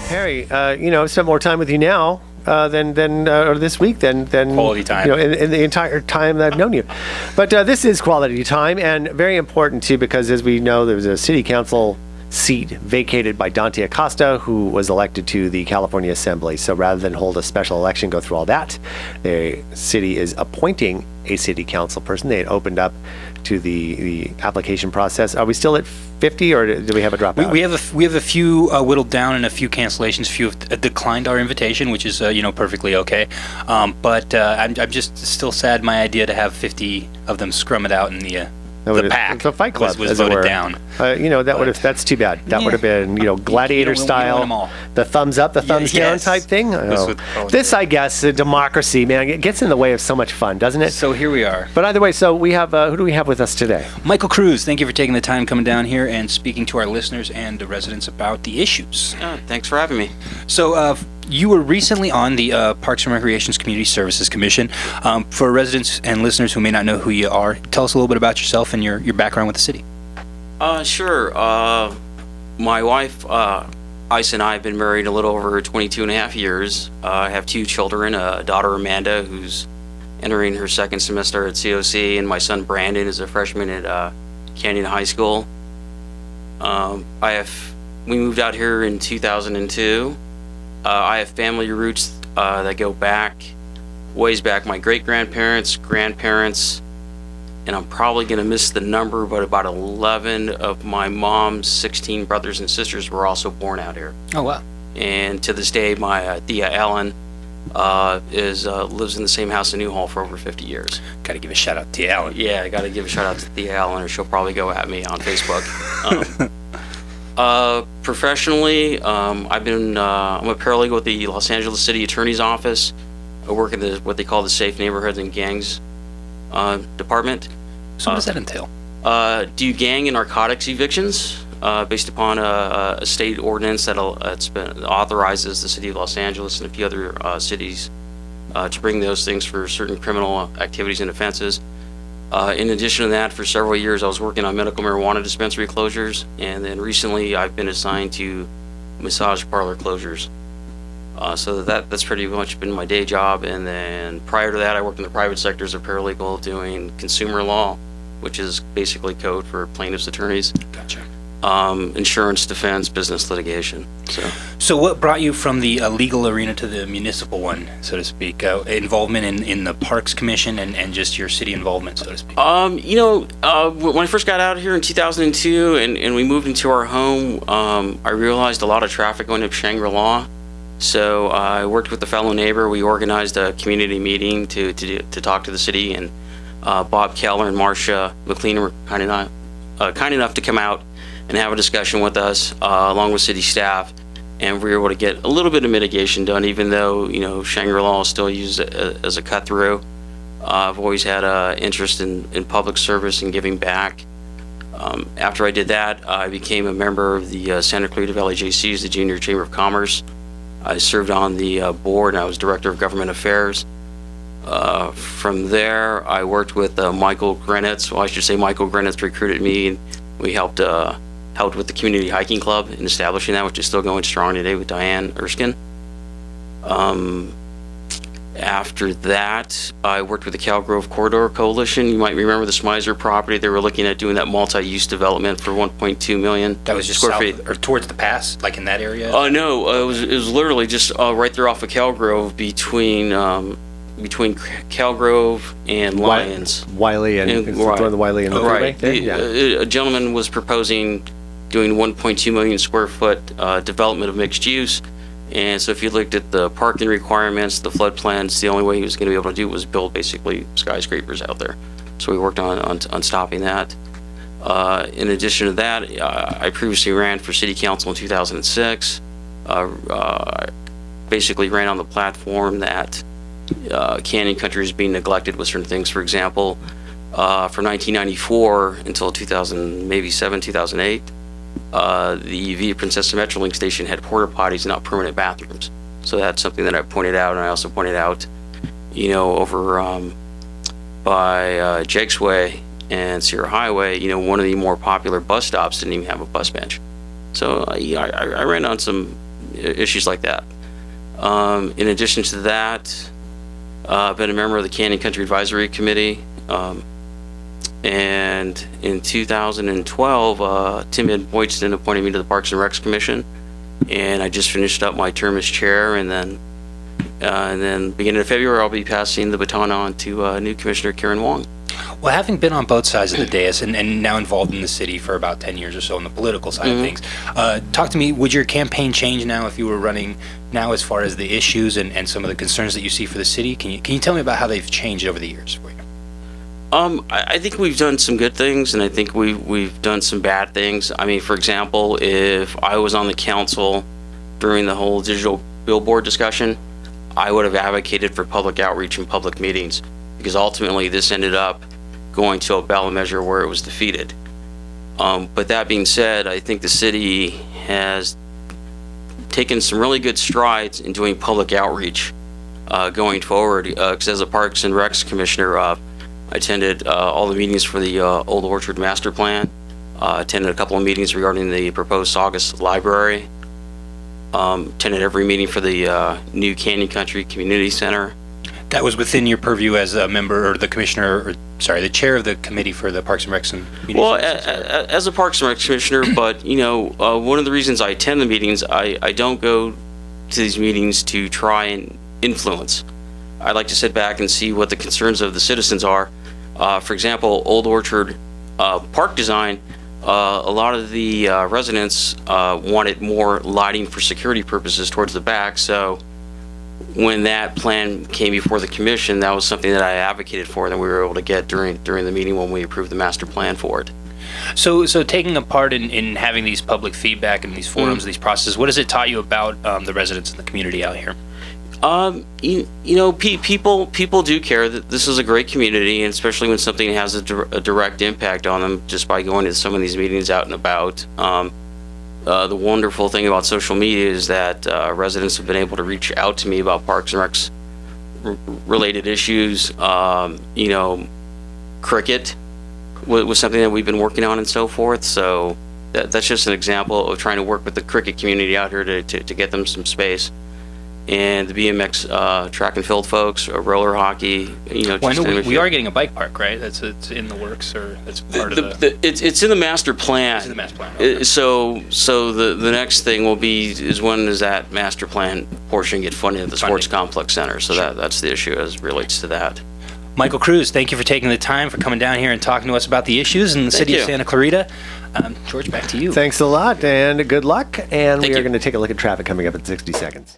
Harry, spent more time with you now or this week than quality time. In the entire time that I've known you. But this is quality time, and very important too, because as we know, there was a city council seat vacated by Dante Acosta, who was elected to the California Assembly. So rather than hold a special election, go through all that, the city is appointing a city council person. They had opened up to the application process. Are we still at 50, or do we have a dropout? We have a few whittled down and a few cancellations. A few have declined our invitation, which is perfectly okay. But I'm just still sad. My idea to have 50 of them scrum it out in the pack the Fight Club was voted down. That's too bad. That would have been gladiator style, the thumbs up, the thumbs down type thing. This, I guess, democracy, man, it gets in the way of so much fun, doesn't it? So here we are. But either way, so we have who do we have with us today? Michael Cruz. Thank you for taking the time coming down here and speaking to our listeners and the residents about the issues. Thanks for having me. So you were recently on the Parks and Recreation's Community Services Commission. For residents and listeners who may not know who you are, tell us a little bit about yourself and your background with the city. Sure. My wife, Ice, and I have been married a little over 22 and a half years. I have two children, a daughter, Amanda, who's entering her second semester at COC, and my son, Brandon, is a freshman at Canyon High School. We moved out here in 2002. I have family roots that go ways back. My great-grandparents, grandparents, and I'm probably going to miss the number, but about 11 of my mom's 16 brothers and sisters were also born out here. Oh, wow. And to this day, my Thea Allen lives in the same house in Newhall for over 50 years. Got to give a shout out to Thea Allen. Yeah, I got to give a shout out to Thea Allen, or she'll probably go at me on Facebook. Professionally, I'm a paralegal with the Los Angeles City Attorney's Office. I work in what they call the Safe Neighborhoods and Gangs department. So what does that entail? Do gang and narcotics evictions based upon a state ordinance that's been authorizes the city of Los Angeles and a few other cities to bring those things for certain criminal activities and offenses. In addition to that, for several years I was working on medical marijuana dispensary closures, and then recently I've been assigned to massage parlor closures. So that's pretty much been my day job. And then prior to that, I worked in the private sector as a paralegal doing consumer law, which is basically code for plaintiff's attorneys. Gotcha. Insurance defense, business litigation. So what brought you from the legal arena to the municipal one, so to speak? Involvement in the Parks Commission and just your city involvement, so to speak? When I first got out here in 2002 and we moved into our home, I realized a lot of traffic going up Shangri-La. So I worked with a fellow neighbor. We organized a community meeting to talk to the city, and Bob Keller and Marcia McLean were kind enough to come out and have a discussion with us along with city staff, and we were able to get a little bit of mitigation done, even though Shangri-La is still used as a cut through. I've always had an interest in public service and giving back. After I did that, I became a member of the Santa Clarita Valley JCs, the Junior Chamber of Commerce. I served on the board, and I was Director of Government Affairs. From there, I worked with Michael Grenitz. Well, I should say Michael Grenitz recruited me, and we helped with the Community Hiking Club in establishing that, which is still going strong today with Diane Erskine. After that, I worked with the Cal Grove Corridor Coalition. You might remember the Smizer property. They were looking at doing that multi-use development for 1.2 million. That was just square feet, or towards the pass, like in that area? No, it was literally just right there off of Cal Grove between Cal Grove and Lyons. Wiley and the Wiley and the right. A gentleman was proposing doing 1.2 million square foot development of mixed use. And so if you looked at the parking requirements, the flood plans, the only way he was going to be able to do it was build basically skyscrapers out there. So we worked on stopping that. In addition to that, I previously ran for city council in 2006. Basically ran on the platform that Canyon Country is being neglected with certain things. For example, from 1994 until 2008, the Via Princessa Metrolink station had porta potties, not permanent bathrooms. So that's something that I pointed out, and I also pointed out, over by Jakes Way and Sierra Highway, one of the more popular bus stops didn't even have a bus bench. So I ran on some issues like that. In addition to that, I've been a member of the Canyon Country Advisory Committee. And in 2012, Tim Boydston appointed me to the Parks and Recs Commission, and I just finished up my term as chair. And then beginning of February, I'll be passing the baton on to new Commissioner Karen Wong. Well, having been on both sides of the dais and now involved in the city for about 10 years or so on the political side of things, talk to me, would your campaign change now if you were running now as far as the issues and some of the concerns that you see for the city? Can you tell me about how they've changed over the years for you? I think we've done some good things, and I think we've done some bad things. I mean, for example, if I was on the council during the whole digital billboard discussion, I would have advocated for public outreach and public meetings, because ultimately this ended up going to a ballot measure where it was defeated. But that being said, I think the city has taken some really good strides in doing public outreach going forward. Because as a Parks and Recs Commissioner, I attended all the meetings for the Old Orchard Master Plan, attended a couple of meetings regarding the proposed Saugus Library, attended every meeting for the new Canyon Country Community Center. That was within your purview as a member or the commissioner, or sorry, the chair of the committee for the Parks and Recs and Community Well, Services, as a Parks and Recs Commissioner, but one of the reasons I attend the meetings, I don't go to these meetings to try and influence. I like to sit back and see what the concerns of the citizens are. For example, Old Orchard park design, a lot of the residents wanted more lighting for security purposes towards the back. So when that plan came before the commission, that was something that I advocated for, and that we were able to get during the meeting when we approved the master plan for it. So taking a part in having these public feedback and these forums, these processes, what has it taught you about the residents in the community out here? People do care that this is a great community, and especially when something has a direct impact on them just by going to some of these meetings out and about. The wonderful thing about social media is that residents have been able to reach out to me about Parks and Recs related issues. Cricket was something that we've been working on and so forth. So that's just an example of trying to work with the cricket community out here to get them some space. And the BMX track and field folks, roller hockey, Well, I know we are getting a bike park, right? It's in the works, or that's part of the. It's in the master plan. It's in the master plan. Okay. So the next thing will be is when does that master plan portion get funded at the sports complex center? So that's the issue as it relates to that. Michael Cruz, thank you for taking the time for coming down here and talking to us about the issues in the city of Santa Clarita. George, back to you. Thanks a lot, and good luck. And Thank we are you. going to take a look at traffic coming up in 60 seconds.